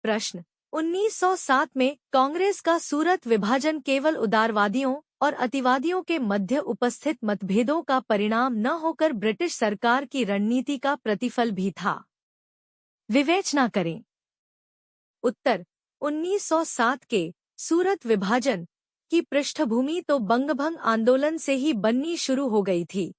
प्रश्न 1907 में कांग्रेस का सूरत विभाजन केवल उदारवादियों और अतिवादियों के मध्य उपस्थित मतभेदों का परिणाम न होकर ब्रिटिश सरकार की रणनीति का प्रतिफल भी था। विवेचना करें। उत्तर 1907 के सूरत विभाजन की पृष्ठभूमि तो बंगभंग आंदोलन से ही बननी शुरू हो गई थी,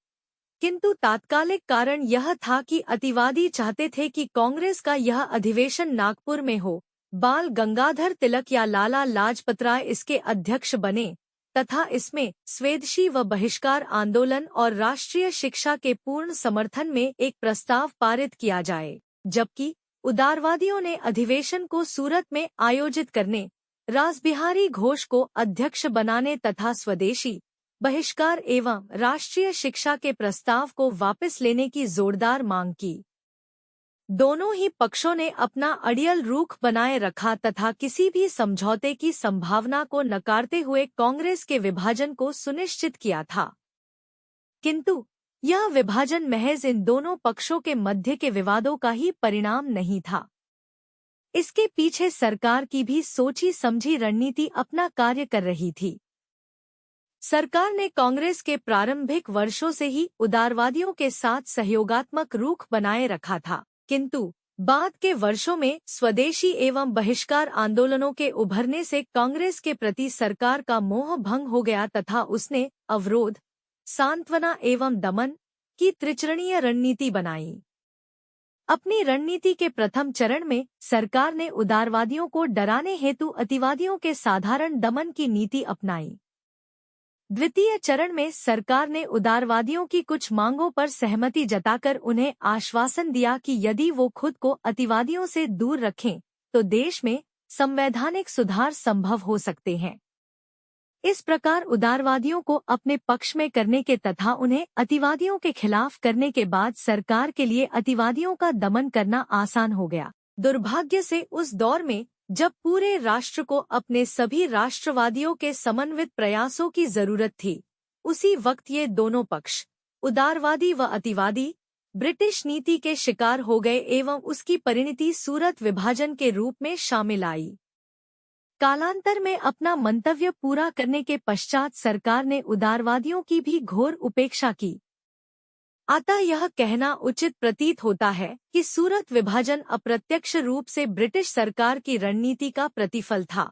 किंतु तात्कालिक कारण यह था कि अतिवादी चाहते थे कि कांग्रेस का यह अधिवेशन नागपुर में हो, बाल गंगाधर तिलक या लाला लाजपत राय इसके अध्यक्ष बने तथा इसमें स्वदेशी व बहिष्कार आंदोलन और राष्ट्रीय शिक्षा के पूर्ण समर्थन में एक प्रस्ताव पारित किया जाए, जबकि उदारवादियों ने अधिवेशन को सूरत में आयोजित करने, रासबिहारी घोष को अध्यक्ष बनाने तथा स्वदेशी बहिष्कार एवं राष्ट्रीय शिक्षा के प्रस्ताव को वापस लेने की जोरदार मांग की। दोनों ही पक्षों ने अपना अड़ियल रुख बनाए रखा तथा किसी भी समझौते की संभावना को नकारते हुए कांग्रेस के विभाजन को सुनिश्चित किया था, किंतु यह विभाजन महज इन दोनों पक्षों के मध्य के विवादों का ही परिणाम नहीं था। इसके पीछे सरकार की भी सोची समझी रणनीति अपना कार्य कर रही थी। सरकार ने कांग्रेस के प्रारंभिक वर्षों से ही उदारवादियों के साथ सहयोगात्मक रुख बनाए रखा था, किंतु बाद के वर्षों में स्वदेशी एवं बहिष्कार आंदोलनों के उभरने से कांग्रेस के प्रति सरकार का मोह भंग हो गया तथा उसने अवरोध, सांत्वना एवं दमन की त्रिचरणीय रणनीति बनाई। अपनी रणनीति के प्रथम चरण में सरकार ने उदारवादियों को डराने हेतु अतिवादियों के साधारण दमन की नीति अपनाई। द्वितीय चरण में सरकार ने उदारवादियों की कुछ मांगों पर सहमति जताकर उन्हें आश्वासन दिया कि यदि वो खुद को अतिवादियों से दूर रखें तो देश में संवैधानिक सुधार संभव हो सकते हैं। इस प्रकार उदारवादियों को अपने पक्ष में करने के तथा उन्हें अतिवादियों के खिलाफ करने के बाद सरकार के लिए अतिवादियों का दमन करना आसान हो गया। दुर्भाग्य से उस दौर में जब पूरे राष्ट्र को अपने सभी राष्ट्रवादियों के समन्वित प्रयासों की जरूरत थी, उसी वक्त ये दोनों पक्ष, उदारवादी व अतिवादी, ब्रिटिश नीति के शिकार हो गए एवं उसकी परिणति सूरत विभाजन के रूप में शामिल आई। कालांतर में अपना मंतव्य पूरा करने के पश्चात सरकार ने उदारवादियों की भी घोर उपेक्षा की। अतः यह कहना उचित प्रतीत होता है कि सूरत विभाजन अप्रत्यक्ष रूप से ब्रिटिश सरकार की रणनीति का प्रतिफल था।